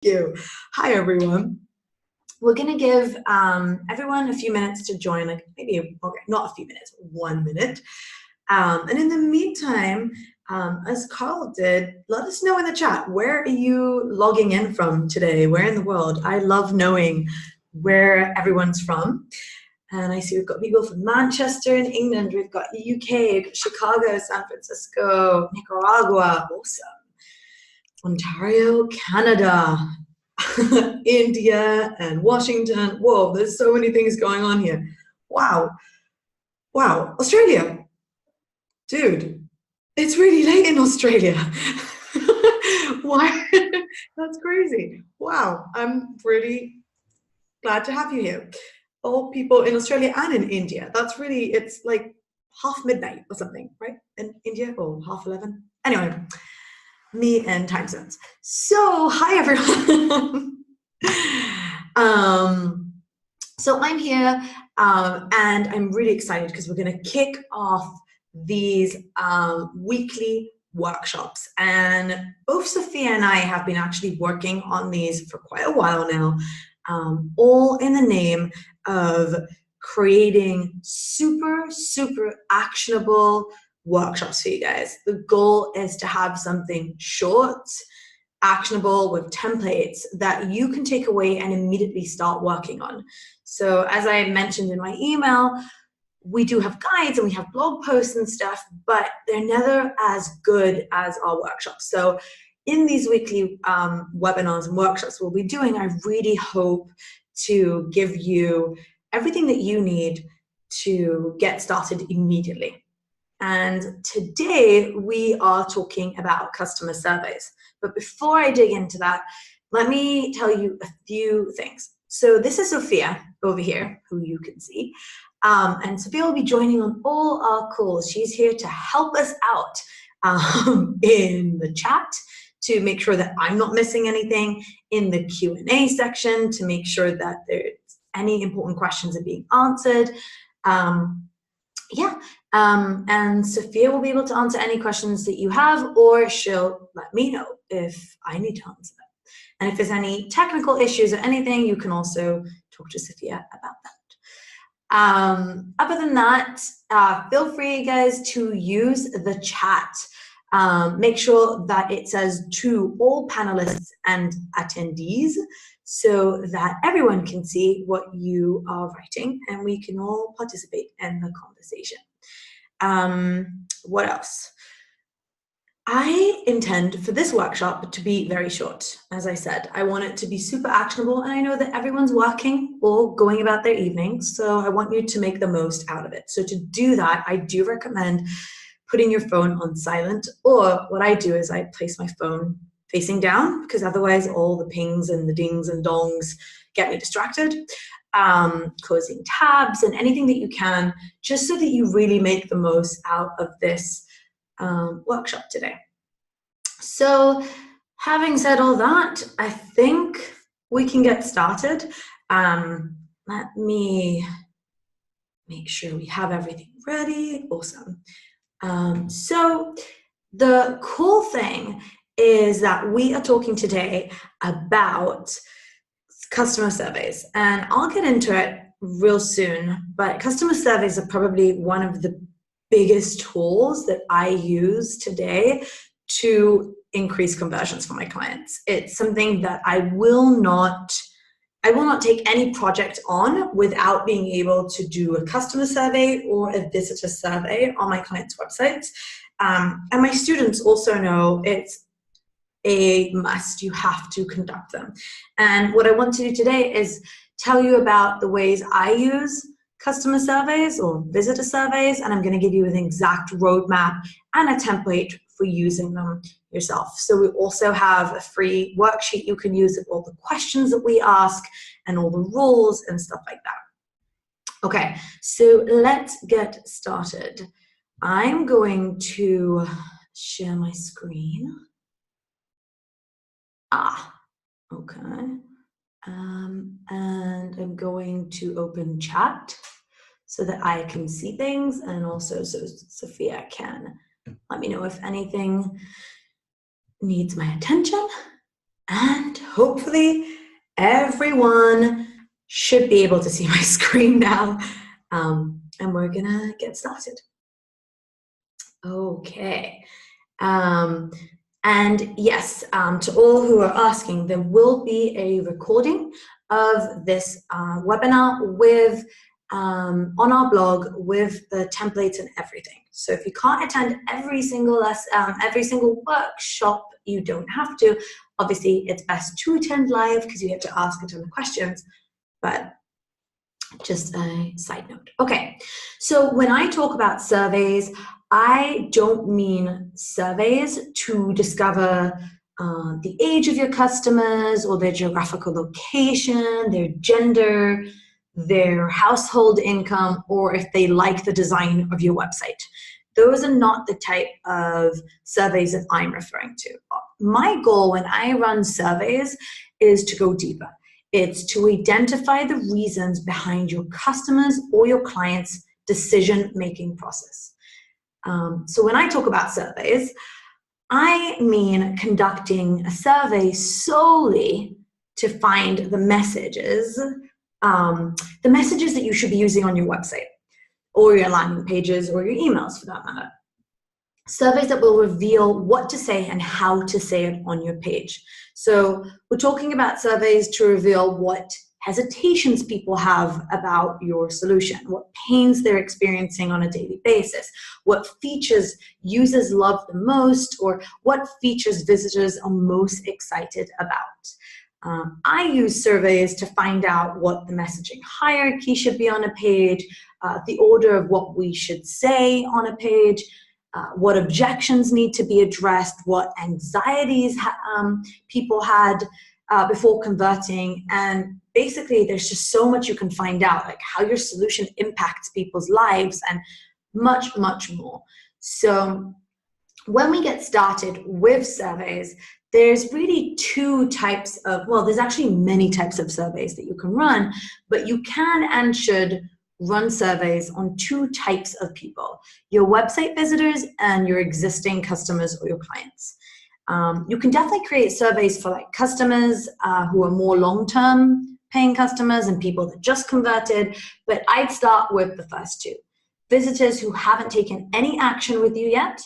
you. Hi, everyone. We're going to give everyone a few minutes to join, like maybe, okay, not a few minutes, 1 minute. And in the meantime, as Carl did, let us know in the chat, where are you logging in from today? Where in the world? I love knowing where everyone's from. And I see we've got people from Manchester in England, we've got the UK, Chicago, San Francisco, Nicaragua, awesome. Ontario, Canada, India, and Washington. Whoa, there's so many things going on here. Wow. Wow. Australia. Dude, it's really late in Australia. Why? That's crazy. Wow. I'm really glad to have you here. All people in Australia and in India. That's really, it's like half midnight or something, right? In India, or half 11. Anyway, me and time zones. So, hi everyone. So I'm here and I'm really excited because we're going to kick off these weekly workshops, and both Sophia and I have been actually working on these for quite a while now, all in the name of creating super actionable workshops for you guys. The goal is to have something short, actionable, with templates that you can take away and immediately start working on. So as I mentioned in my email, we do have guides and we have blog posts and stuff, but they're never as good as our workshops. So in these weekly webinars and workshops we'll be doing, I really hope to give you everything that you need to get started immediately. And today we are talking about customer surveys. But before I dig into that, let me tell you a few things. So this is Sophia over here, who you can see. And Sophia will be joining on all our calls. She's here to help us out in the chat, to make sure that I'm not missing anything, in the Q&A section, to make sure that there's any important questions are being answered. And Sophia will be able to answer any questions that you have, or she'll let me know if I need to answer them. And if there's any technical issues or anything, you can also talk to Sophia about that. Other than that, feel free, guys, to use the chat. Make sure that it says to all panelists and attendees, so that everyone can see what you are writing and we can all participate in the conversation. What else? I intend for this workshop to be very short. As I said, I want it to be super actionable, and I know that everyone's working or going about their evening, so I want you to make the most out of it. So to do that, I do recommend putting your phone on silent, or what I do is I place my phone facing down, because otherwise all the pings and the dings and dongs get me distracted. Closing tabs and anything that you can, just so that you really make the most out of this workshop today. So having said all that, I think we can get started. Let me make sure we have everything ready. Awesome. So the cool thing is that we are talking today about customer surveys, and I'll get into it real soon, but customer surveys are probably one of the biggest tools that I use today to increase conversions for my clients. It's something that I will not take any project on without being able to do a customer survey or a visitor survey on my clients' websites. And my students also know it's a must. You have to conduct them. And what I want to do today is tell you about the ways I use customer surveys or visitor surveys, and I'm going to give you an exact roadmap and a template for using them yourself. So we also have a free worksheet you can use with all the questions that we ask and all the rules and stuff like that. Okay, so let's get started. I'm going to share my screen. Okay. And I'm going to open chat so that I can see things, and also so Sophia can let me know if anything needs my attention. And hopefully everyone should be able to see my screen now. And we're gonna get started. Okay. And yes, to all who are asking, there will be a recording of this webinar with on our blog with the templates and everything. So if you can't attend every single workshop, you don't have to. Obviously, it's best to attend live because you get to ask a ton of questions, but just a side note. Okay, so when I talk about surveys, I don't mean surveys to discover the age of your customers or their geographical location, their gender, their household income, or if they like the design of your website. Those are not the type of surveys that I'm referring to. My goal when I run surveys is to go deeper. It's to identify the reasons behind your customers or your clients' decision-making process. So when I talk about surveys, I mean conducting a survey solely to find the messages that you should be using on your website or your landing pages or your emails for that matter. Surveys that will reveal what to say and how to say it on your page. So we're talking about surveys to reveal what hesitations people have about your solution, what pains they're experiencing on a daily basis, what features users love the most, or what features visitors are most excited about. I use surveys to find out what the messaging hierarchy should be on a page, the order of what we should say on a page, what objections need to be addressed, what anxieties people had before converting, and basically there's just so much you can find out, like how your solution impacts people's lives and much, much more. So when we get started with surveys, there's really two types of, well, there's actually many types of surveys that you can run, but you can and should run surveys on two types of people: your website visitors and your existing customers or your clients. You can definitely create surveys for like customers who are more long-term paying customers and people that just converted, but I'd start with the first two: visitors who haven't taken any action with you yet,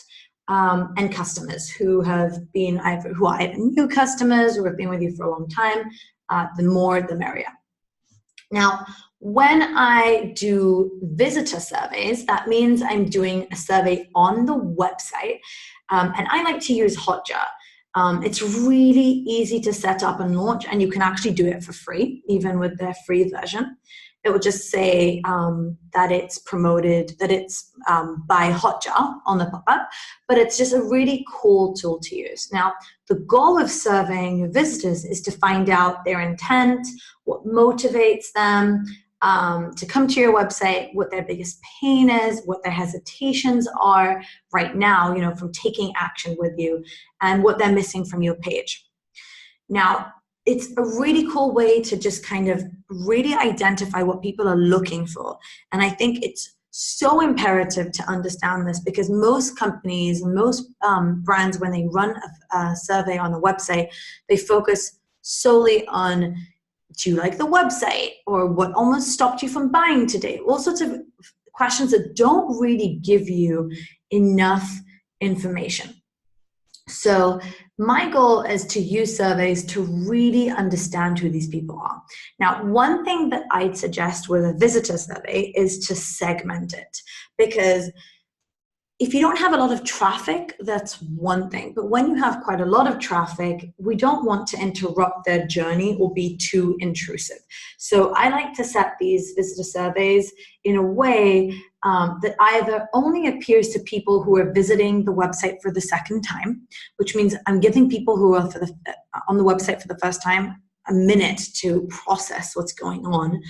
and customers who are either new customers or have been with you for a long time. The more, the merrier. Now, when I do visitor surveys, that means I'm doing a survey on the website, and I like to use Hotjar. It's really easy to set up and launch, and you can actually do it for free, even with their free version. It will just say that it's promoted, that it's by Hotjar on the pop-up, but it's just a really cool tool to use. Now, the goal of surveying your visitors is to find out their intent, what motivates them to come to your website, what their biggest pain is, what their hesitations are right now, from taking action with you, and what they're missing from your page. Now, it's a really cool way to just kind of really identify what people are looking for. And I think it's so imperative to understand this, because most companies, most brands, when they run a survey on a website, they focus solely on, do you like the website? Or what almost stopped you from buying today? All sorts of questions that don't really give you enough information. So my goal is to use surveys to really understand who these people are. Now, one thing that I'd suggest with a visitor survey is to segment it, because if you don't have a lot of traffic, that's one thing. But when you have quite a lot of traffic, we don't want to interrupt their journey or be too intrusive. So I like to set these visitor surveys in a way that either only appears to people who are visiting the website for the second time, which means I'm giving people who are on the website for the first time a minute to process what's going on.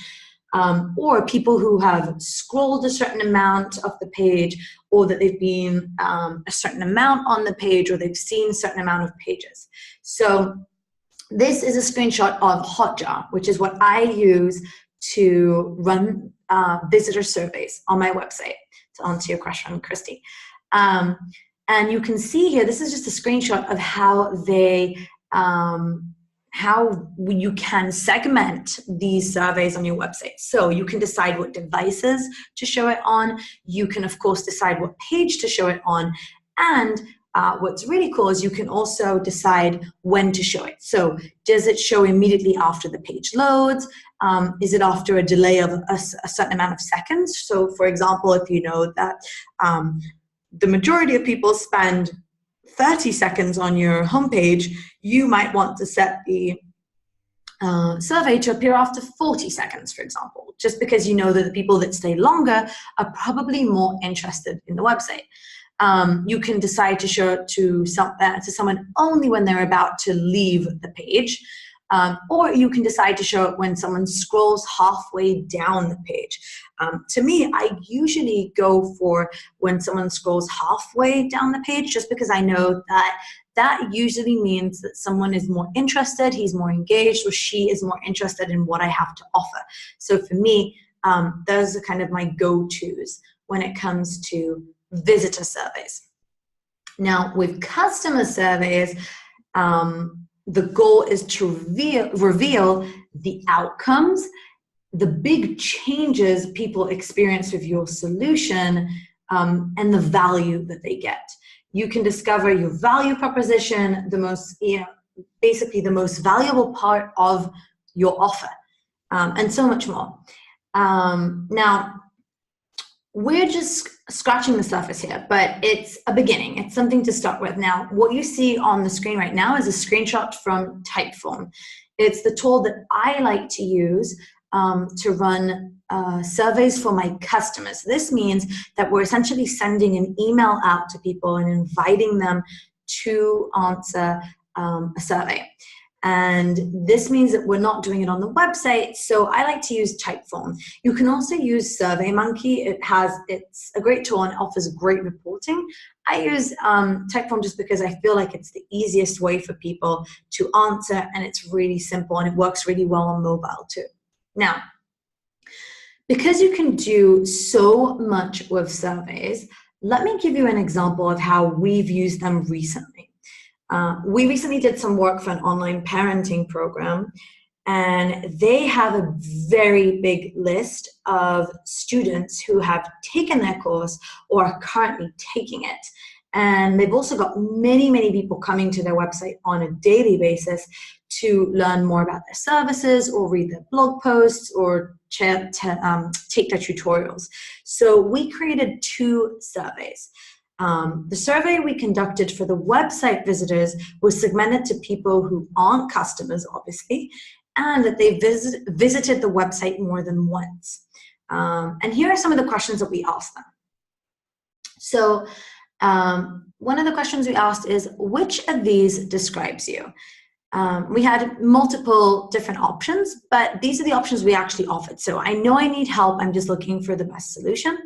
Or people who have scrolled a certain amount of the page, or that they've been a certain amount on the page, or they've seen a certain amount of pages. So this is a screenshot of Hotjar, which is what I use to run visitor surveys on my website. To answer your question, Christy. And you can see here, this is just a screenshot of how they how you can segment these surveys on your website. So you can decide what devices to show it on. You can, of course, decide what page to show it on. And what's really cool is you can also decide when to show it. So does it show immediately after the page loads? Is it after a delay of a certain amount of seconds? So for example, if you know that the majority of people spend 30 seconds on your homepage, you might want to set the survey to appear after 40 seconds, for example, just because you know that the people that stay longer are probably more interested in the website. You can decide to show it to someone only when they're about to leave the page, or you can decide to show it when someone scrolls halfway down the page. To me, I usually go for when someone scrolls halfway down the page, just because I know that usually means that someone is more interested, he's more engaged, or she is more interested in what I have to offer. So for me, those are kind of my go-tos when it comes to visitor surveys. Now, with customer surveys, the goal is to reveal the outcomes, the big changes people experience with your solution, and the value that they get. You can discover your value proposition, basically the most valuable part of your offer, and so much more. Now, we're just scratching the surface here, but it's a beginning. It's something to start with. Now, what you see on the screen right now is a screenshot from Typeform. It's the tool that I like to use to run surveys for my customers. This means that we're essentially sending an email out to people and inviting them to answer a survey. And this means that we're not doing it on the website, so I like to use Typeform. You can also use SurveyMonkey. It's a great tool and it offers great reporting. I use Typeform just because I feel like it's the easiest way for people to answer, and it's really simple and it works really well on mobile too. Now, because you can do so much with surveys, let me give you an example of how we've used them recently. We recently did some work for an online parenting program, and they have a very big list of students who have taken their course or are currently taking it. And they've also got many, many people coming to their website on a daily basis to learn more about their services or read their blog posts or take their tutorials. So we created 2 surveys. The survey we conducted for the website visitors was segmented to people who aren't customers, obviously, and that they visited the website more than once. And here are some of the questions that we asked them. So one of the questions we asked is, which of these describes you? We had multiple different options, but these are the options we actually offered. So I know I need help. I'm just looking for the best solution.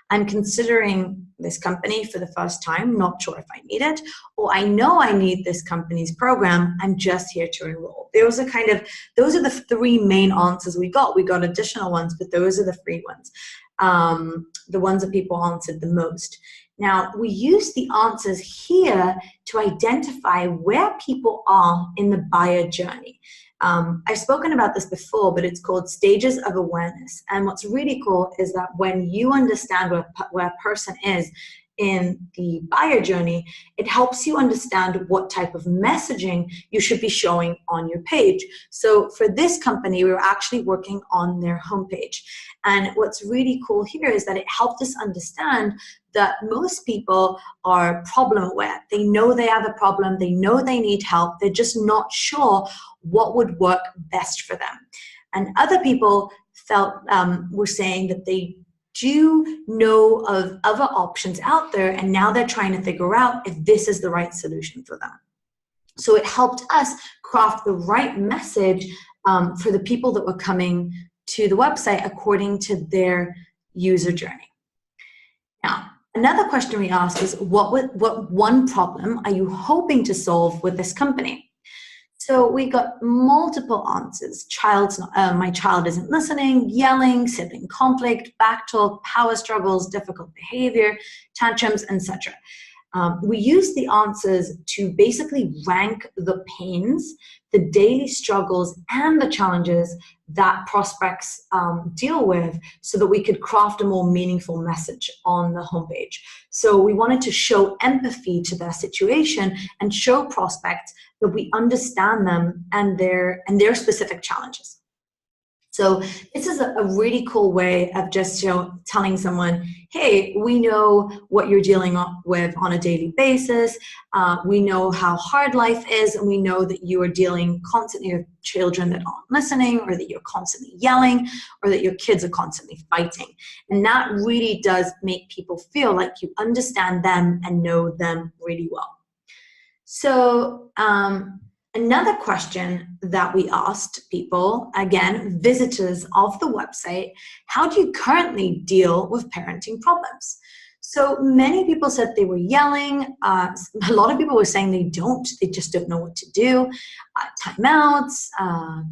I'm considering this company for the first time, not sure if I need it, or I know I need this company's program, I'm just here to enroll. Those are the 3 main answers we got. We got additional ones, but those are the 3 ones, the ones that people answered the most. Now, we use the answers here to identify where people are in the buyer journey. I've spoken about this before, but it's called stages of awareness. And what's really cool is that when you understand where a person is in the buyer journey, it helps you understand what type of messaging you should be showing on your page. So for this company, we were actually working on their homepage. And what's really cool here is that it helped us understand that most people are problem aware. They know they have a problem, they know they need help, they're just not sure what would work best for them. And other people were saying that they do know of other options out there, and now they're trying to figure out if this is the right solution for them. So it helped us craft the right message for the people that were coming to the website according to their user journey. Now, another question we asked is, what one problem are you hoping to solve with this company? So we got multiple answers. My child isn't listening, yelling, sibling conflict, backtalk, power struggles, difficult behavior, tantrums, etc. We use the answers to basically rank the pains, the daily struggles, and the challenges that prospects deal with so that we could craft a more meaningful message on the homepage. So we wanted to show empathy to their situation and show prospects that we understand them and their specific challenges. So this is a really cool way of just telling someone, hey, we know what you're dealing with on a daily basis. We know how hard life is, and we know that you are dealing constantly with children that aren't listening, or that you're constantly yelling, or that your kids are constantly fighting. And that really does make people feel like you understand them and know them really well. So another question that we asked people, again, visitors of the website, how do you currently deal with parenting problems? So many people said they were yelling. A lot of people were saying they just don't know what to do. Timeouts,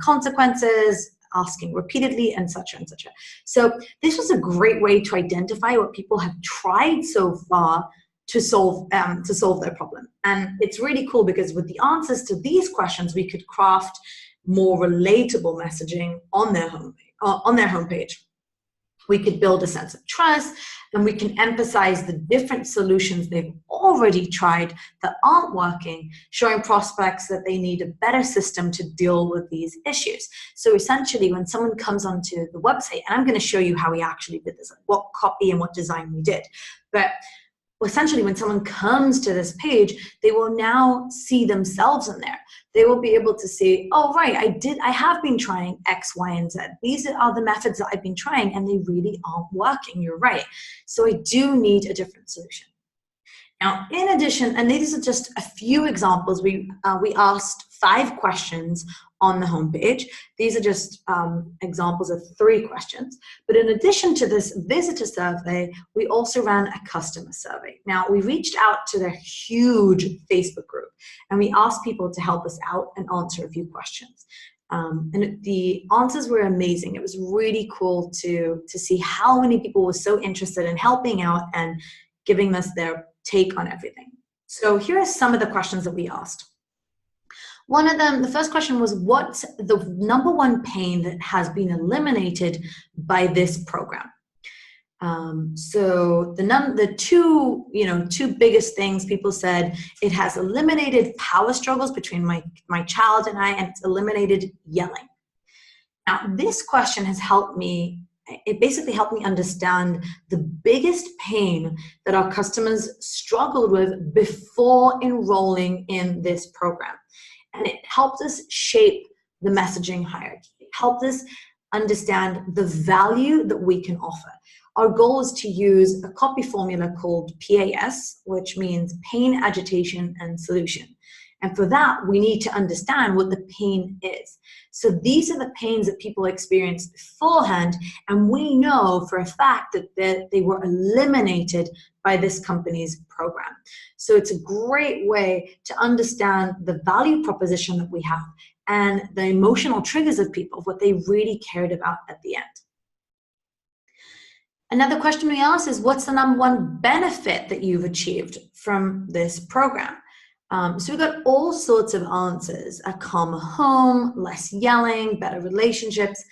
consequences, asking repeatedly, and such and such. So this was a great way to identify what people have tried so far to solve their problem. And it's really cool because with the answers to these questions, we could craft more relatable messaging on their homepage. We could build a sense of trust, and we can emphasize the different solutions they've already tried that aren't working, showing prospects that they need a better system to deal with these issues. So essentially, when someone comes onto the website, and I'm going to show you how we actually did this, what copy and what design we did, but essentially, when someone comes to this page, they will now see themselves in there. They will be able to say, oh, right, I have been trying X, Y, and Z. These are the methods that I've been trying, and they really aren't working. You're right. So I do need a different solution. Now, in addition, and these are just a few examples, we asked 5 questions on the homepage. These are just examples of 3 questions. But in addition to this visitor survey, we also ran a customer survey. Now, we reached out to their huge Facebook group, and we asked people to help us out and answer a few questions. And the answers were amazing. It was really cool to see how many people were so interested in helping out and giving us their take on everything. So here are some of the questions that we asked. One of them, the first question was, what's the number one pain that has been eliminated by this program? So the two biggest things people said, it has eliminated power struggles between my child and I, and it's eliminated yelling. Now, this question has helped me. It basically helped me understand the biggest pain that our customers struggled with before enrolling in this program. And it helped us shape the messaging hierarchy. It helped us understand the value that we can offer. Our goal is to use a copy formula called PAS, which means pain, agitation, and solution. And for that, we need to understand what the pain is. So these are the pains that people experienced beforehand, and we know for a fact that they were eliminated by this company's program. So it's a great way to understand the value proposition that we have and the emotional triggers of people, what they really cared about at the end. Another question we asked is, what's the number one benefit that you've achieved from this program? So we got all sorts of answers: a calmer home, less yelling, better relationships.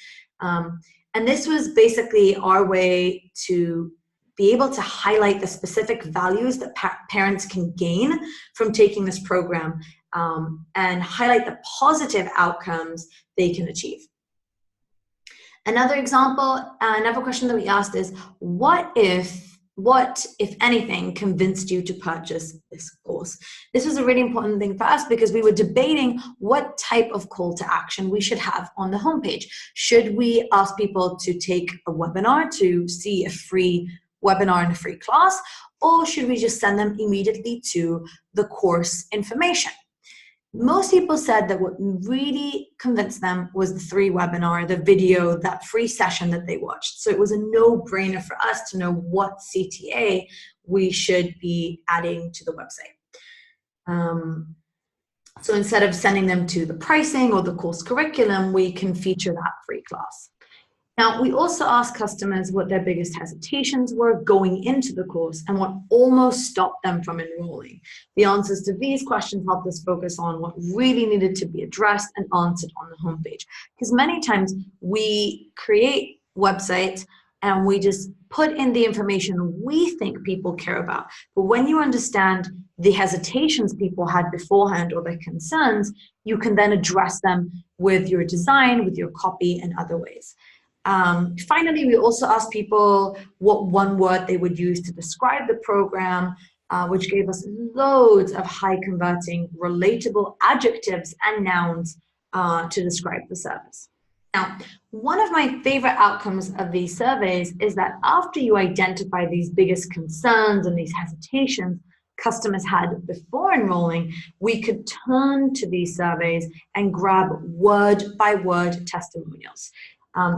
And this was basically our way to be able to highlight the specific values that parents can gain from taking this program, and highlight the positive outcomes they can achieve. Another example, another question that we asked is, what, if anything, convinced you to purchase this course? This was a really important thing for us because we were debating what type of call to action we should have on the homepage. Should we ask people to take a webinar to see a free webinar and a free class, or should we just send them immediately to the course information? Most people said that what really convinced them was the free webinar, the video, that free session that they watched. So it was a no-brainer for us to know what CTA we should be adding to the website. So instead of sending them to the pricing or the course curriculum, we can feature that free class. Now, we also asked customers what their biggest hesitations were going into the course and what almost stopped them from enrolling. The answers to these questions helped us focus on what really needed to be addressed and answered on the homepage. Because many times we create websites and we just put in the information we think people care about. But when you understand the hesitations people had beforehand or their concerns, you can then address them with your design, with your copy, and other ways. Finally, we also asked people what one word they would use to describe the program, which gave us loads of high converting, relatable adjectives and nouns to describe the service. Now, one of my favorite outcomes of these surveys is that after you identify these biggest concerns and these hesitations customers had before enrolling, we could turn to these surveys and grab word-by-word testimonials,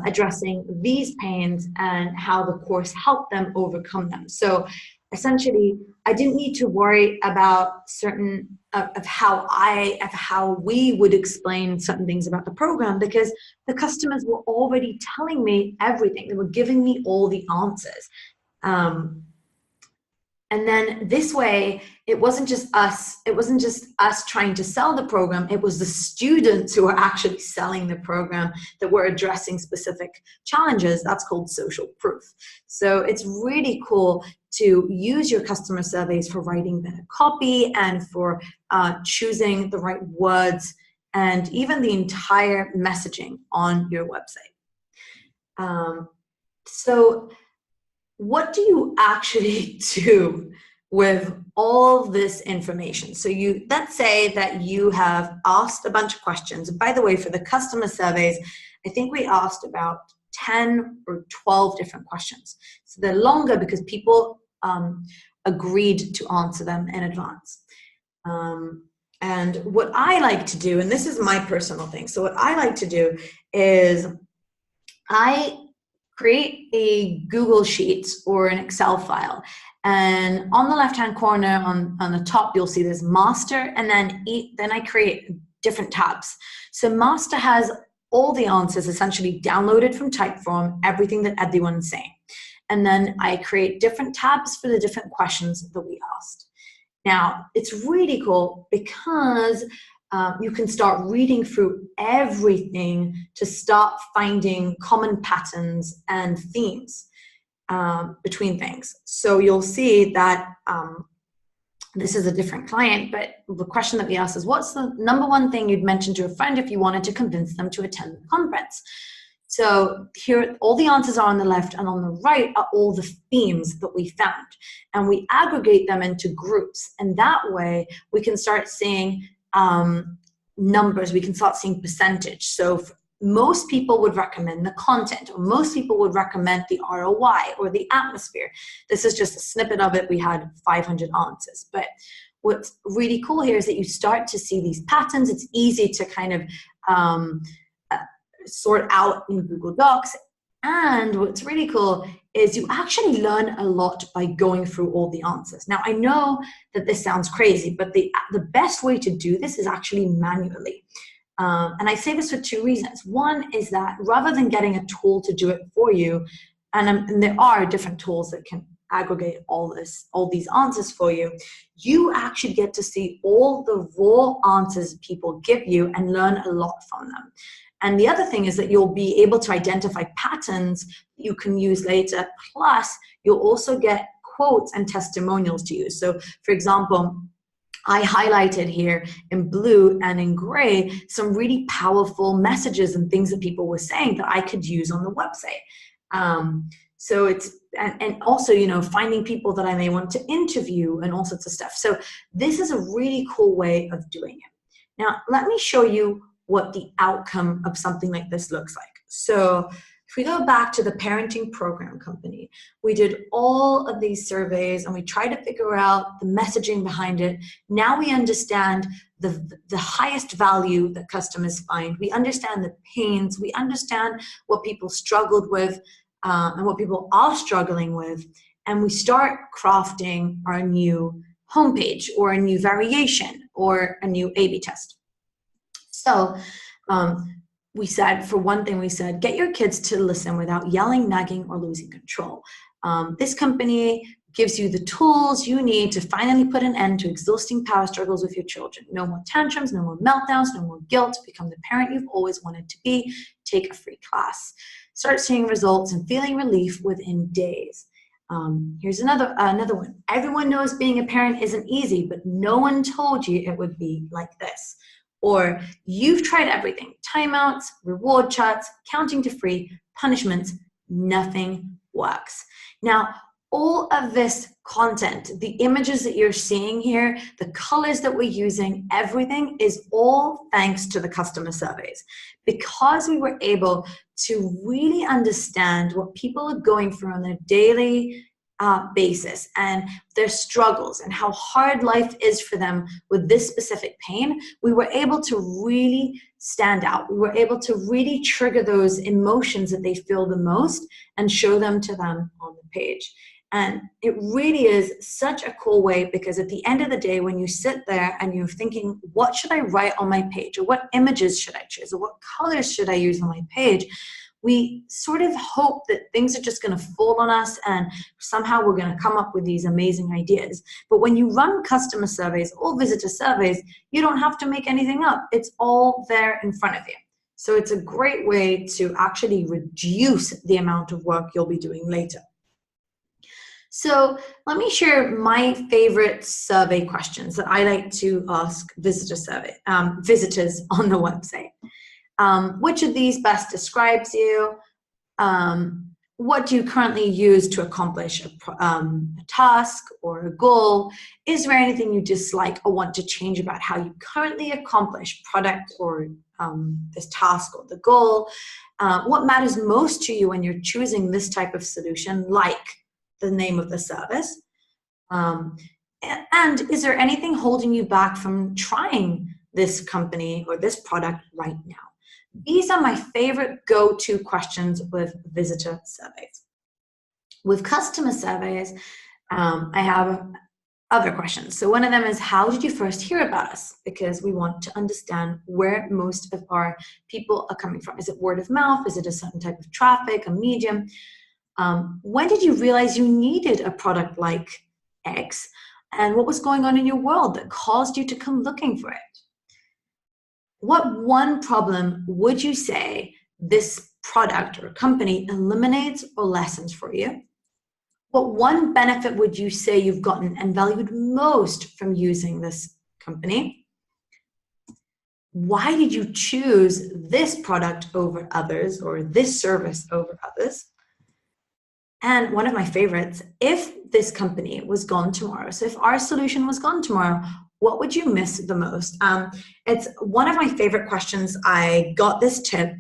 addressing these pains and how the course helped them overcome them. So essentially, I didn't need to worry about certain of how we would explain certain things about the program, because the customers were already telling me everything. They were giving me all the answers. And then this way, it wasn't just us trying to sell the program, it was the students who were actually selling the program that were addressing specific challenges. That's called social proof. So it's really cool to use your customer surveys for writing better copy and for choosing the right words and even the entire messaging on your website. So what do you actually do with all this information? So let's say that you have asked a bunch of questions. By the way, for the customer surveys, I think we asked about 10 or 12 different questions. So they're longer because people agreed to answer them in advance. And what I like to do, and this is my personal thing, so what I like to do is I create a Google Sheets or an Excel file. And on the left-hand corner on the top, you'll see there's master, and then I create different tabs. So master has all the answers essentially downloaded from Typeform, everything that everyone's saying. And then I create different tabs for the different questions that we asked. Now, it's really cool because you can start reading through everything to start finding common patterns and themes between things. So you'll see that this is a different client, but the question that we asked is, what's the number one thing you'd mention to a friend if you wanted to convince them to attend the conference? So here, all the answers are on the left, and on the right are all the themes that we found. And we aggregate them into groups. And that way, we can start seeing numbers, we can start seeing percentage. So most people would recommend the content, or most people would recommend the ROI or the atmosphere. This is just a snippet of it. We had 500 answers. But what's really cool here is that you start to see these patterns. It's easy to kind of sort out in Google Docs. And what's really cool is you actually learn a lot by going through all the answers. Now, I know that this sounds crazy, but the best way to do this is actually manually. And I say this for two reasons. One is that rather than getting a tool to do it for you, and there are different tools that can aggregate all these answers for you, you actually get to see all the raw answers people give you and learn a lot from them. And the other thing is that you'll be able to identify patterns you can use later. Plus, you'll also get quotes and testimonials to use. So, for example, I highlighted here in blue and in gray some really powerful messages and things that people were saying that I could use on the website. So it's, and also, you know, finding people that I may want to interview and all sorts of stuff. So this is a really cool way of doing it. Now, let me show you what the outcome of something like this looks like. So if we go back to the parenting program company, we did all of these surveys and we tried to figure out the messaging behind it. Now we understand the highest value that customers find. We understand the pains. We understand what people struggled with and what people are struggling with. And we start crafting our new homepage or a new variation or a new A/B test. So we said, for one thing, we said, get your kids to listen without yelling, nagging, or losing control. This company gives you the tools you need to finally put an end to exhausting power struggles with your children. No more tantrums, no more meltdowns, no more guilt. Become the parent you've always wanted to be. Take a free class. Start seeing results and feeling relief within days. Here's another one. Everyone knows being a parent isn't easy, but no one told you it would be like this. Or you've tried everything. Timeouts, reward charts, counting to free, punishments, nothing works. Now, all of this content, the images that you're seeing here, the colors that we're using, everything is all thanks to the customer surveys. Because we were able to really understand what people are going through on their daily basis and their struggles and how hard life is for them with this specific pain, we were able to really stand out. We were able to really trigger those emotions that they feel the most and show them to them on the page. And it really is such a cool way, because at the end of the day, when you sit there and you're thinking, what should I write on my page? Or what images should I choose? Or what colors should I use on my page? We sort of hope that things are just going to fall on us and somehow we're going to come up with these amazing ideas. But when you run customer surveys or visitor surveys, you don't have to make anything up. It's all there in front of you. So it's a great way to actually reduce the amount of work you'll be doing later. So let me share my favorite survey questions that I like to ask visitors on the website. Which of these best describes you? What do you currently use to accomplish a task or a goal? Is there anything you dislike or want to change about how you currently accomplish product or this task or the goal? What matters most to you when you're choosing this type of solution, like the name of the service? And is there anything holding you back from trying this company or this product right now? These are my favorite go-to questions with visitor surveys. With customer surveys, I have other questions. So one of them is, how did you first hear about us? Because we want to understand where most of our people are coming from. Is it word of mouth? Is it a certain type of traffic, a medium? When did you realize you needed a product like X? And what was going on in your world that caused you to come looking for it? What one problem would you say this product or company eliminates or lessens for you? What one benefit would you say you've gotten and valued most from using this company? Why did you choose this product over others or this service over others? And one of my favorites, if this company was gone tomorrow, so if our solution was gone tomorrow, what would you miss the most? It's one of my favorite questions. I got this tip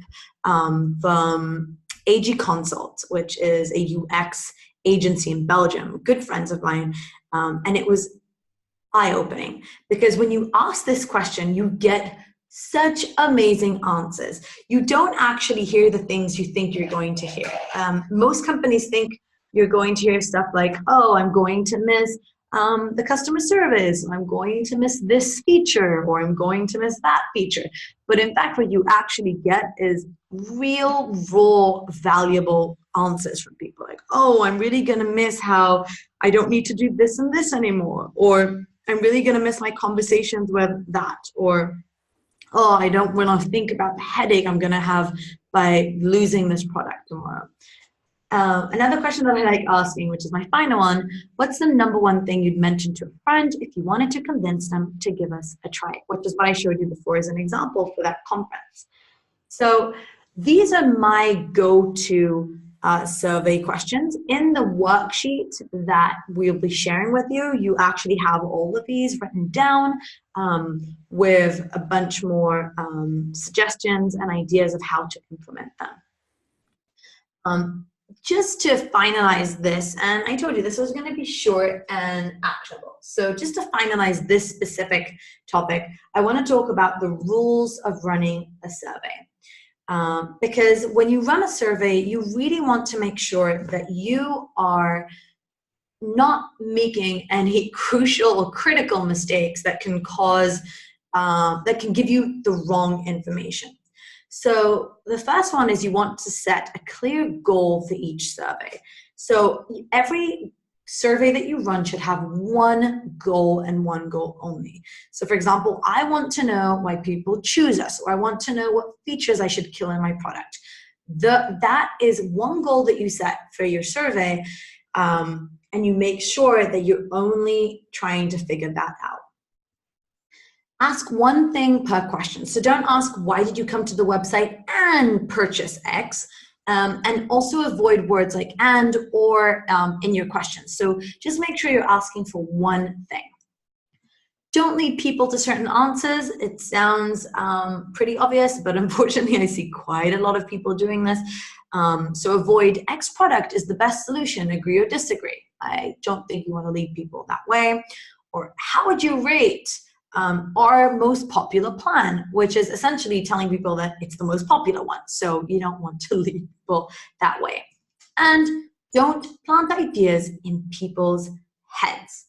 from AG Consult, which is a UX agency in Belgium, good friends of mine. And it was eye-opening, because when you ask this question, you get such amazing answers. You don't actually hear the things you think you're going to hear. Most companies think you're going to hear stuff like, oh, I'm going to miss the customer service, I'm going to miss this feature, or I'm going to miss that feature. But in fact, what you actually get is real, raw, valuable answers from people. Like, oh, I'm really going to miss how I don't need to do this and this anymore. Or I'm really going to miss my conversations with that. Or, oh, I don't want to think about the headache I'm going to have by losing this product tomorrow. Another question that I like asking, which is my final one, what's the number one thing you'd mention to a friend if you wanted to convince them to give us a try? Which is what I showed you before as an example for that conference. So these are my go-to survey questions. In the worksheet that we'll be sharing with you, you actually have all of these written down with a bunch more suggestions and ideas of how to implement them. Just to finalize this, and I told you this was going to be short and actionable. So just to finalize this specific topic, I want to talk about the rules of running a survey. Because when you run a survey, you really want to make sure that you are not making any crucial or critical mistakes that can cause, that can give you the wrong information. So the first one is you want to set a clear goal for each survey. So every survey that you run should have one goal and one goal only. So for example, I want to know why people choose us, or I want to know what features I should kill in my product. That is one goal that you set for your survey, and you make sure that you're only trying to figure that out. Ask one thing per question. So don't ask, why did you come to the website and purchase X? And also avoid words like and or in your questions. So just make sure you're asking for one thing. Don't lead people to certain answers. It sounds pretty obvious, but unfortunately I see quite a lot of people doing this. So avoid X product is the best solution, agree or disagree. I don't think you want to lead people that way. Or how would you rate our most popular plan, which is essentially telling people that it's the most popular one. So you don't want to lead people that way. And don't plant ideas in people's heads.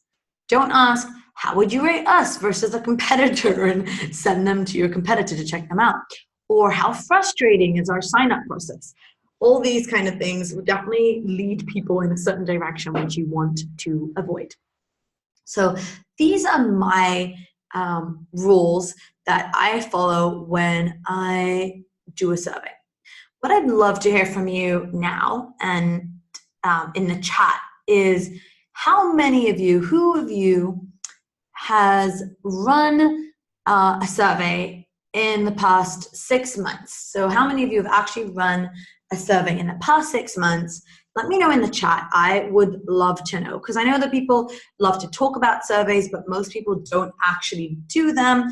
Don't ask, how would you rate us versus a competitor, and send them to your competitor to check them out. Or how frustrating is our sign-up process? All these kind of things would definitely lead people in a certain direction, which you want to avoid. So these are my rules that I follow when I do a survey. What I'd love to hear from you now and in the chat is, how many of you, who of you has run a survey in the past 6 months? So how many of you have actually run a survey in the past 6 months? Let me know in the chat. I would love to know, because I know that people love to talk about surveys, but most people don't actually do them,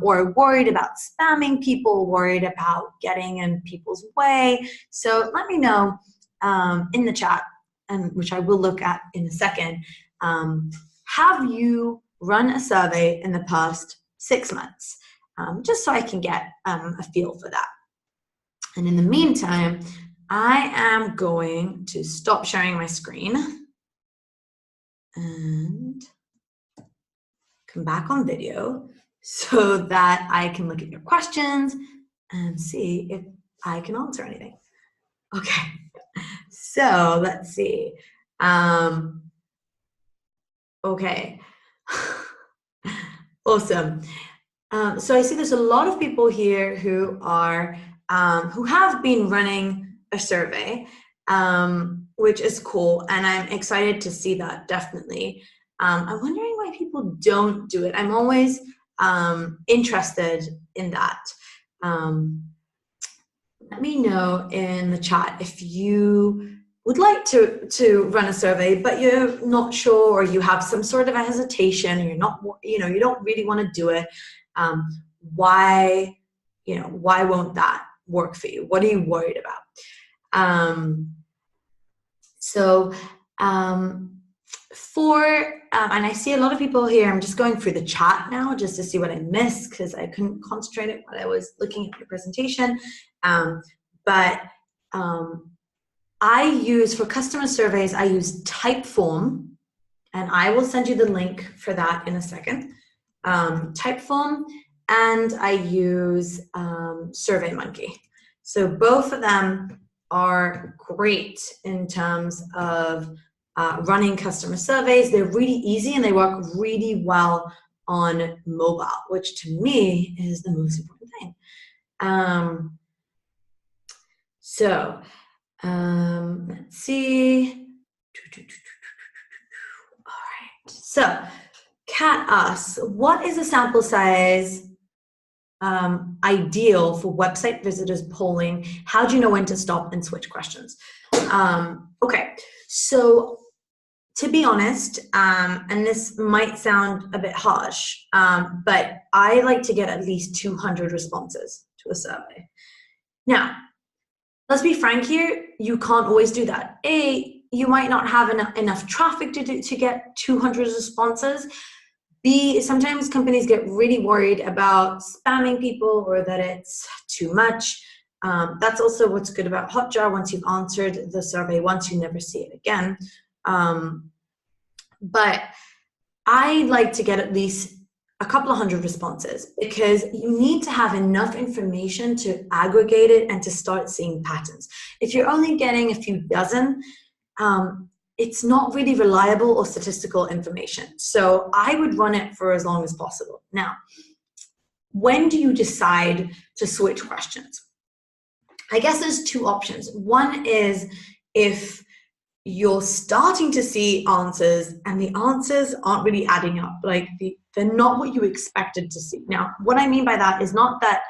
or worried about spamming people, worried about getting in people's way. So let me know in the chat, and which I will look at in a second. Have you run a survey in the past 6 months? Just so I can get a feel for that. And in the meantime, I am going to stop sharing my screen and come back on video so that I can look at your questions and see if I can answer anything. Okay, so let's see. Okay, awesome. So I see there's a lot of people here who are who have been running a survey, which is cool, and I'm excited to see that, definitely. I'm wondering why people don't do it. I'm always interested in that. Let me know in the chat if you would like to run a survey, but you're not sure, or you have some sort of a hesitation, or you're not, you don't really want to do it. Why won't that work for you? What are you worried about? And I see a lot of people here. I'm just going through the chat now just to see what I missed, because I couldn't concentrate it while I was looking at your presentation. I use, for customer surveys, I use Typeform, and I will send you the link for that in a second. Typeform, and I use SurveyMonkey. So both of them are great in terms of running customer surveys. They're really easy and they work really well on mobile, which to me is the most important thing. Let's see. All right. So Kat asks, what is a sample size ideal for website visitors polling? How do you know when to stop and switch questions? Okay, so to be honest, and this might sound a bit harsh, but I like to get at least 200 responses to a survey. Now, let's be frank here, you can't always do that. A, you might not have enough traffic to get 200 responses. B, sometimes companies get really worried about spamming people, or that it's too much. That's also what's good about Hotjar. Once you've answered the survey once, you never see it again. But I like to get at least a couple of hundred responses, because you need to have enough information to aggregate it and to start seeing patterns. If you're only getting a few dozen, it's not really reliable or statistical information. So I would run it for as long as possible. Now, when do you decide to switch questions? I guess there's two options. One is if you're starting to see answers and the answers aren't really adding up, like they're not what you expected to see. Now, what I mean by that is not that,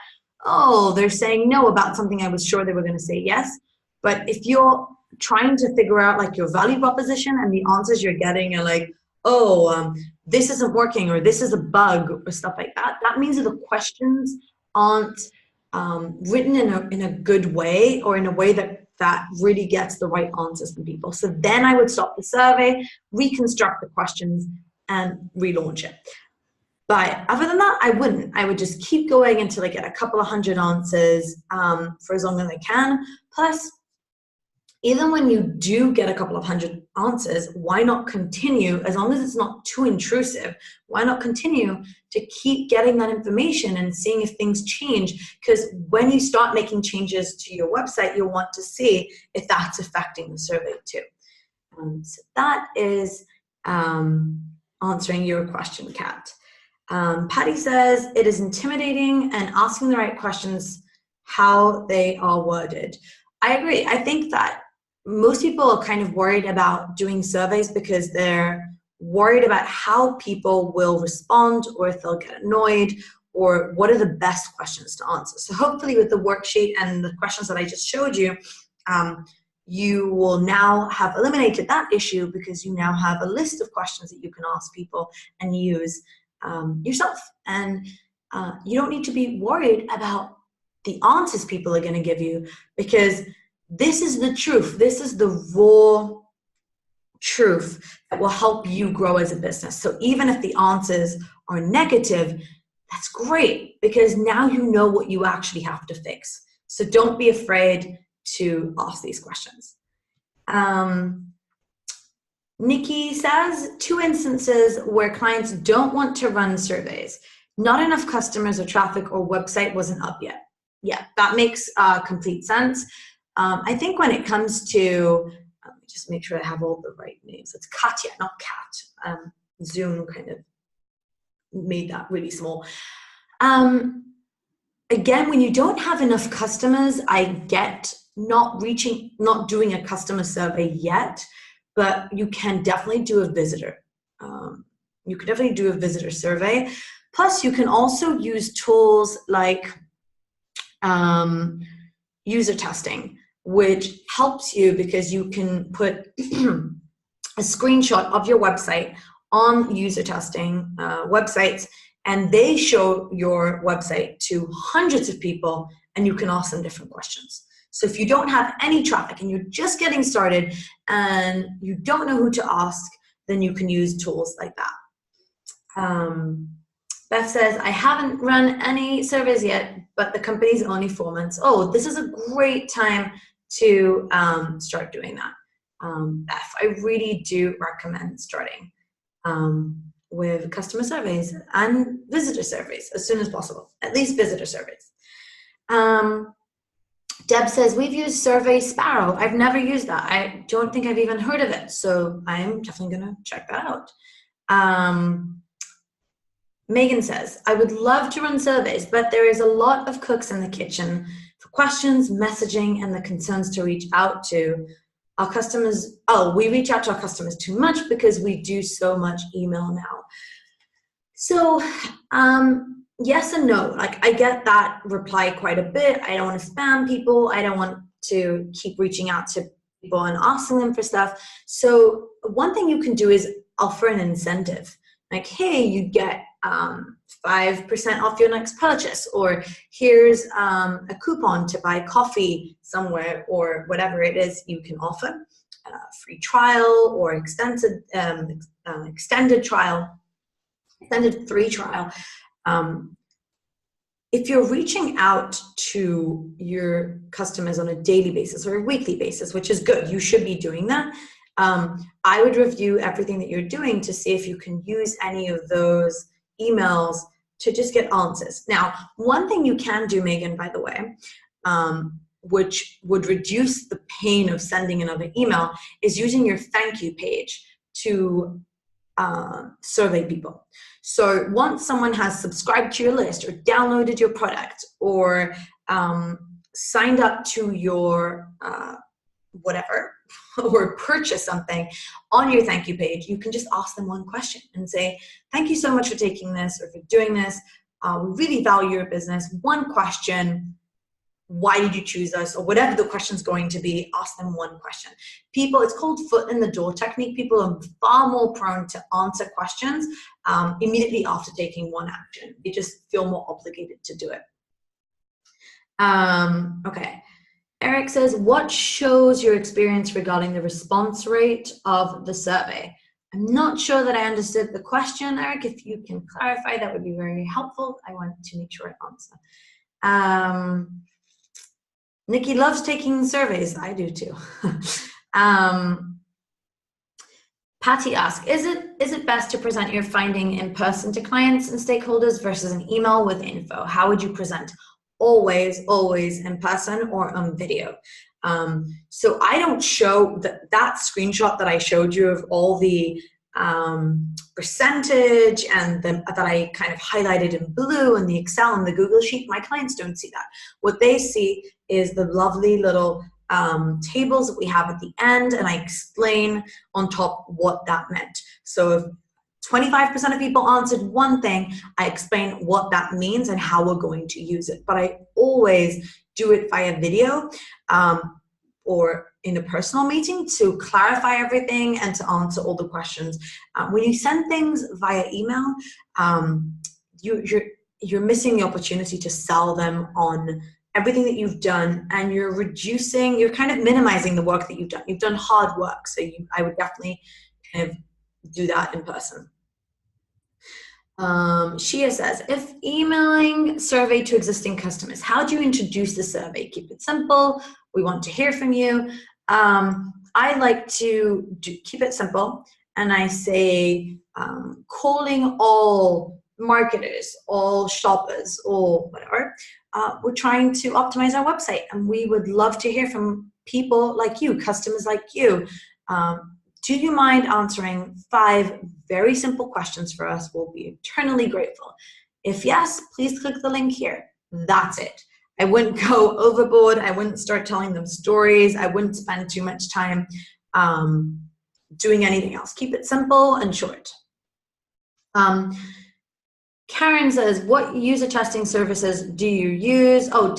oh, they're saying no about something I was sure they were going to say yes, but if you're trying to figure out like your value proposition and the answers you're getting are like, oh, this isn't working, or this is a bug, or stuff like that, that means that the questions aren't written in a good way, or in a way that really gets the right answers from people. So then I would stop the survey, reconstruct the questions, and relaunch it. But other than that, I wouldn't. I would just keep going until I get a couple of hundred answers for as long as I can. Plus, even when you do get a couple of hundred answers, why not continue, as long as it's not too intrusive, why not continue to keep getting that information and seeing if things change? Because when you start making changes to your website, you'll want to see if that's affecting the survey too. So that is answering your question, Kat. Patty says, it is intimidating and asking the right questions, how they are worded. I agree. I think that most people are kind of worried about doing surveys because they're worried about how people will respond, or if they'll get annoyed, or what are the best questions to answer. So hopefully with the worksheet and the questions that I just showed you, you will now have eliminated that issue, because you now have a list of questions that you can ask people and use yourself. And you don't need to be worried about the answers people are going to give you, because this is the truth. This is the raw truth that will help you grow as a business. So even if the answers are negative, that's great, because now you know what you actually have to fix. So don't be afraid to ask these questions. Nikki says, 2 instances where clients don't want to run surveys. Not enough customers or traffic, or website wasn't up yet. Yeah, that makes complete sense. I think when it comes to, just make sure I have all the right names. It's Katya, not Kat. Zoom kind of made that really small. Again, when you don't have enough customers, I get not doing a customer survey yet, but you can definitely do a visitor. You can definitely do a visitor survey. Plus, you can also use tools like user testing, which helps you because you can put a screenshot of your website on user testing websites, and they show your website to hundreds of people, and you can ask them different questions. So if you don't have any traffic and you're just getting started and you don't know who to ask, then you can use tools like that. Beth says, I haven't run any surveys yet, but the company's only 4 months. Oh, this is a great time to start doing that. Beth, I really do recommend starting with customer surveys and visitor surveys as soon as possible, at least visitor surveys. Deb says, we've used Survey Sparrow. I've never used that. I don't think I've even heard of it, so I'm definitely going to check that out. Megan says, I would love to run surveys, but there is a lot of cooks in the kitchen for questions, messaging, and the concerns to reach out to our customers. Oh, we reach out to our customers too much because we do so much email now. So yes and no. Like, I get that reply quite a bit. I don't want to spam people. I don't want to keep reaching out to people and asking them for stuff. So one thing you can do is offer an incentive. Like, hey, you get 5% off your next purchase, or here's a coupon to buy coffee somewhere, or whatever it is you can offer. Free trial, or extended trial, extended free trial. If you're reaching out to your customers on a daily basis or a weekly basis, which is good, you should be doing that. I would review everything that you're doing to see if you can use any of those emails to just get answers. Now, one thing you can do, Megan, by the way, which would reduce the pain of sending another email, is using your thank you page to survey people. So once someone has subscribed to your list or downloaded your product or signed up to your whatever, or purchase something on your thank you page, you can just ask them one question and say, thank you so much for taking this or for doing this. We really value your business. One question, why did you choose us? Or whatever the question's going to be, ask them one question. People, it's called foot in the door technique. People are far more prone to answer questions immediately after taking one action. They just feel more obligated to do it. Okay. Eric says, what shows your experience regarding the response rate of the survey? I'm not sure that I understood the question, Eric. If you can clarify, that would be very helpful. I want to make sure I answer. Nikki loves taking surveys. I do too. Patty asks, is it best to present your finding in person to clients and stakeholders versus an email with info? How would you present? Always in person or on video. So I don't show that screenshot that I showed you of all the percentage and that I kind of highlighted in blue in the Excel and the Google Sheet. My clients don't see that. What they see is the lovely little tables that we have at the end, and I explain on top what that meant. So if 25% of people answered one thing, I explain what that means and how we're going to use it. But I always do it via video or in a personal meeting to clarify everything and to answer all the questions. When you send things via email, you're missing the opportunity to sell them on everything that you've done, and you're kind of minimizing the work that you've done. You've done hard work, so I would definitely kind of do that in person. Shia says, if emailing survey to existing customers, how do you introduce the survey? Keep it simple. We want to hear from you. I like to keep it simple, and I say calling all marketers, all shoppers, all whatever. We're trying to optimize our website, and we would love to hear from people like you, customers like you. Do you mind answering 5 very simple questions for us? We'll be eternally grateful. If yes, please click the link here. That's it. I wouldn't go overboard. I wouldn't start telling them stories. I wouldn't spend too much time doing anything else. Keep it simple and short. Karen says, what user testing services do you use? Oh,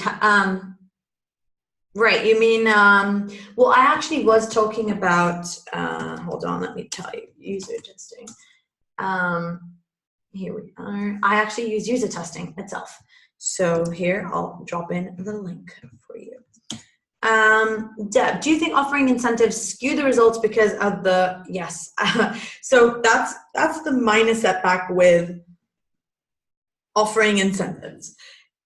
right, you mean, well, I actually was talking about, hold on, let me tell you, user testing. Here we are. I actually use user testing itself. So here, I'll drop in the link for you. Deb, do you think offering incentives skew the results because of the, yes. So that's the minor setback with offering incentives,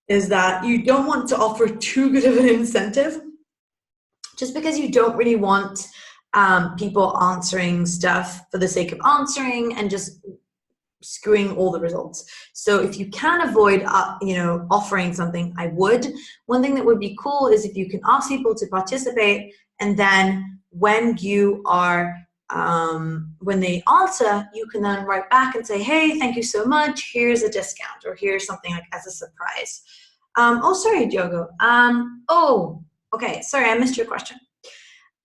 is that you don't want to offer too good of an incentive just because you don't really want people answering stuff for the sake of answering and just screwing all the results. So if you can avoid offering something, I would. One thing that would be cool is if you can ask people to participate, and then when you are when they answer, you can then write back and say, hey, thank you so much, here's a discount, or here's something like as a surprise. Oh, sorry, Diogo. Oh, okay, sorry, I missed your question.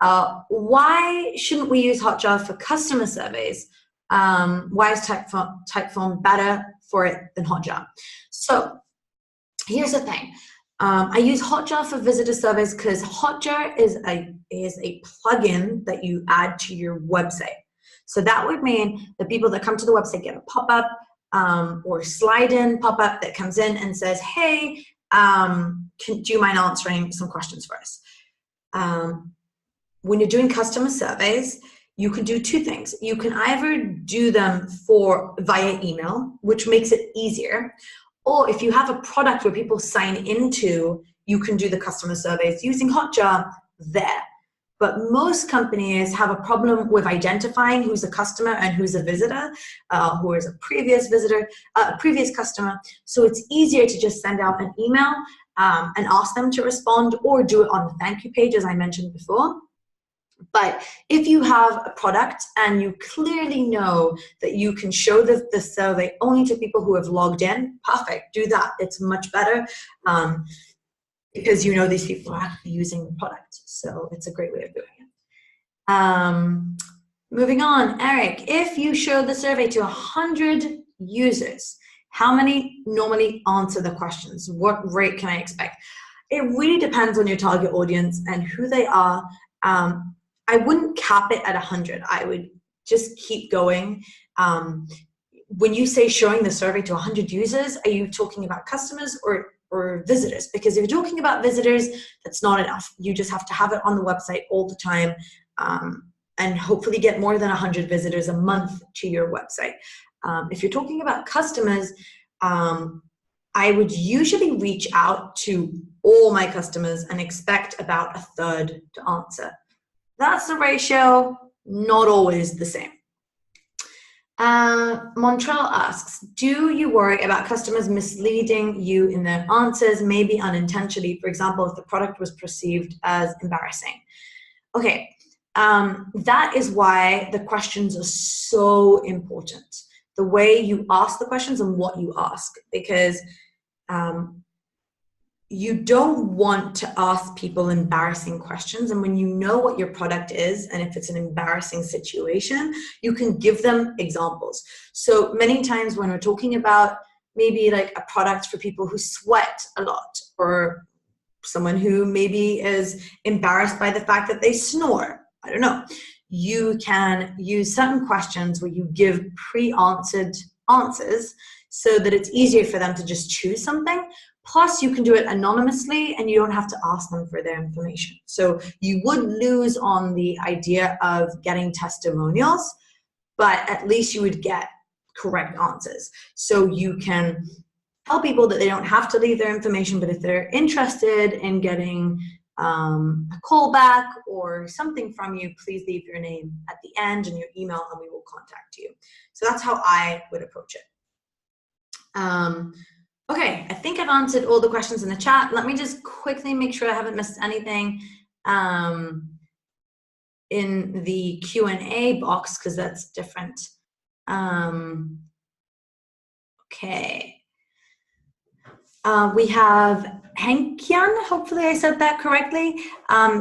Why shouldn't we use Hotjar for customer surveys? Why is Typeform better for it than Hotjar? So here's the thing. I use Hotjar for visitor surveys because Hotjar is a plugin that you add to your website. So that would mean the people that come to the website get a pop-up or slide-in pop-up that comes in and says, hey, do you mind answering some questions for us? When you're doing customer surveys, you can do 2 things. You can either do them via email, which makes it easier, or if you have a product where people sign into, you can do the customer surveys using Hotjar there. But most companies have a problem with identifying who's a customer and who's a visitor, who is a previous visitor, a previous customer. So it's easier to just send out an email and ask them to respond, or do it on the thank you page, as I mentioned before. But if you have a product and you clearly know that you can show the survey only to people who have logged in, perfect, do that. It's much better because you know these people are actually using the product. So it's a great way of doing it. Moving on, Eric, if you show the survey to 100 users, how many normally answer the questions? What rate can I expect? It really depends on your target audience and who they are. I wouldn't cap it at 100. I would just keep going. When you say showing the survey to 100 users, are you talking about customers or visitors? Because if you're talking about visitors, that's not enough. You just have to have it on the website all the time and hopefully get more than 100 visitors a month to your website. If you're talking about customers, I would usually reach out to all my customers and expect about a third to answer. That's the ratio, not always the same. Montreal asks, do you worry about customers misleading you in their answers, maybe unintentionally, for example, if the product was perceived as embarrassing? Okay, that is why the questions are so important. The way you ask the questions and what you ask, because you don't want to ask people embarrassing questions. And when you know what your product is, and if it's an embarrassing situation, you can give them examples. So many times when we're talking about maybe like a product for people who sweat a lot, or someone who maybe is embarrassed by the fact that they snore, I don't know, you can use certain questions where you give pre-answered answers so that it's easier for them to just choose something. Plus, you can do it anonymously and you don't have to ask them for their information. So you would lose on the idea of getting testimonials, but at least you would get correct answers. So you can tell people that they don't have to leave their information, but if they're interested in getting a call back or something from you, please leave your name at the end and your email and we will contact you. So that's how I would approach it. Okay, I think I've answered all the questions in the chat. Let me just quickly make sure I haven't missed anything in the Q&A box, because that's different. Okay. We have Henkian, hopefully I said that correctly,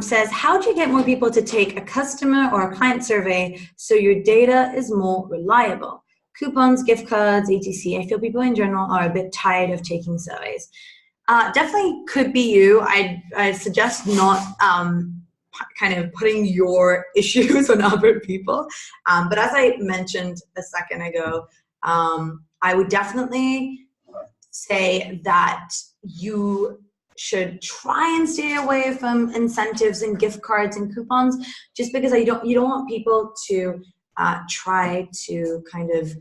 says, how do you get more people to take a customer or a client survey so your data is more reliable? Coupons, gift cards, etc. I feel people in general are a bit tired of taking surveys. Definitely could be you. I suggest not kind of putting your issues on other people. But as I mentioned a second ago, I would definitely say that you should try and stay away from incentives and gift cards and coupons, just because you don't want people to try to kind of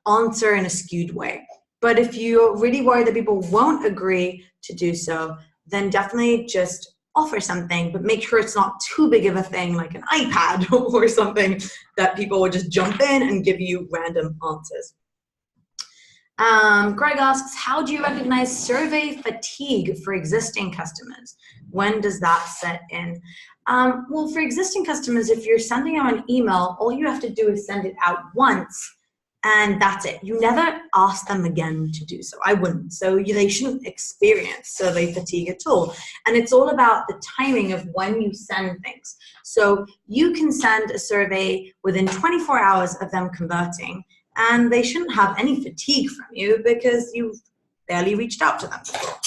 answer in a skewed way. But if you're really worried that people won't agree to do so, then definitely just offer something, but make sure it's not too big of a thing like an iPad or something that people will just jump in and give you random answers. Greg asks, how do you recognize survey fatigue for existing customers? When does that set in? Well, for existing customers, if you're sending out an email, all you have to do is send it out once, and that's it. You never ask them again to do so. I wouldn't. So they shouldn't experience survey fatigue at all. And it's all about the timing of when you send things. So you can send a survey within 24 hours of them converting, and they shouldn't have any fatigue from you because you've barely reached out to them before.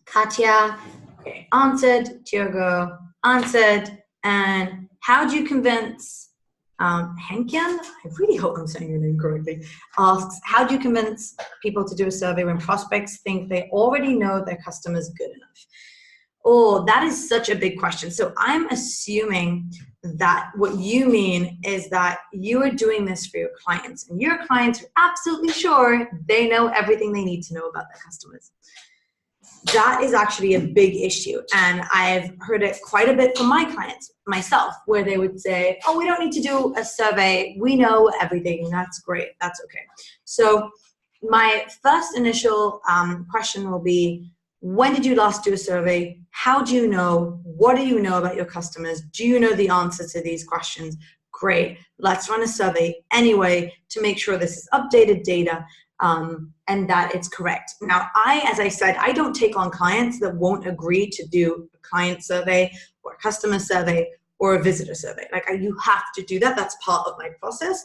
Katya, okay, answered. Tiogo, answered. And how do you convince Henkian, I really hope I'm saying your name correctly, asks, how do you convince people to do a survey when prospects think they already know their customers good enough? Oh, that is such a big question. So I'm assuming that what you mean is that you are doing this for your clients, and your clients are absolutely sure they know everything they need to know about their customers. that is actually a big issue. And I've heard it quite a bit from my clients, myself, where they would say, oh, we don't need to do a survey. We know everything. That's great. That's okay. So my first initial question will be, when did you last do a survey? How do you know? What do you know about your customers? Do you know the answer to these questions? Great. Let's run a survey anyway to make sure this is updated data and that it's correct. Now, as I said, I don't take on clients that won't agree to do a client survey or a customer survey or a visitor survey. Like, you have to do that. That's part of my process.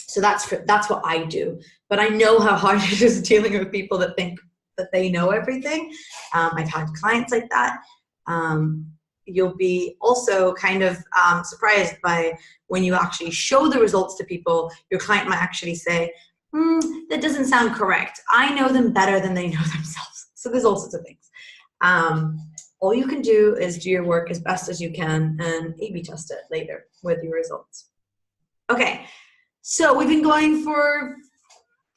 So that's what I do. But I know how hard it is dealing with people that think that they know everything. I've had clients like that. You'll be also kind of surprised by when you actually show the results to people, your client might actually say, that doesn't sound correct. I know them better than they know themselves. So there's all sorts of things. All you can do is do your work as best as you can and A/B test it later with your results. Okay, so we've been going for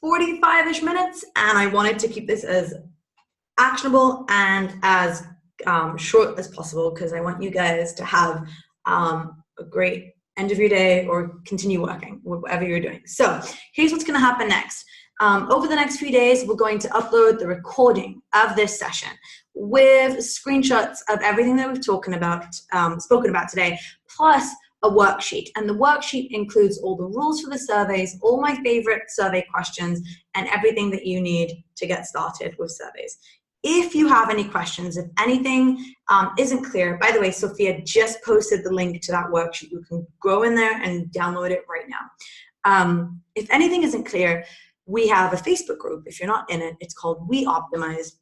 45-ish minutes, and I wanted to keep this as actionable and as short as possible because I want you guys to have a great end of your day or continue working, whatever you're doing. So here's what's going to happen next. Over the next few days, we're going to upload the recording of this session with screenshots of everything that we've spoken about today, plus a worksheet. And the worksheet includes all the rules for the surveys, all my favorite survey questions, and everything that you need to get started with surveys. If you have any questions, if anything isn't clear, by the way, Sophia just posted the link to that worksheet. You can go in there and download it right now. If anything isn't clear, we have a Facebook group. If you're not in it, it's called We Optimize.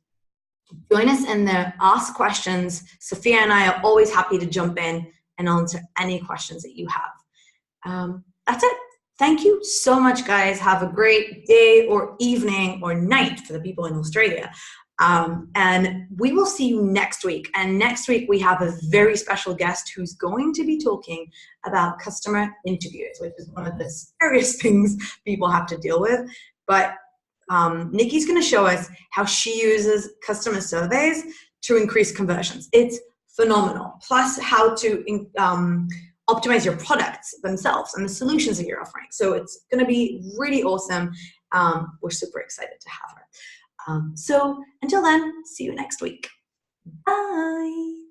Join us in there, ask questions. Sophia and I are always happy to jump in and answer any questions that you have. That's it. Thank you so much, guys. Have a great day or evening or night for the people in Australia. And we will see you next week. And next week we have a very special guest who's going to be talking about customer interviews, which is one of the scariest things people have to deal with. But Nikki's going to show us how she uses customer surveys to increase conversions. It's phenomenal. Plus how to optimize your products themselves and the solutions that you're offering. So it's going to be really awesome. We're super excited to have her. So until then, see you next week. Bye.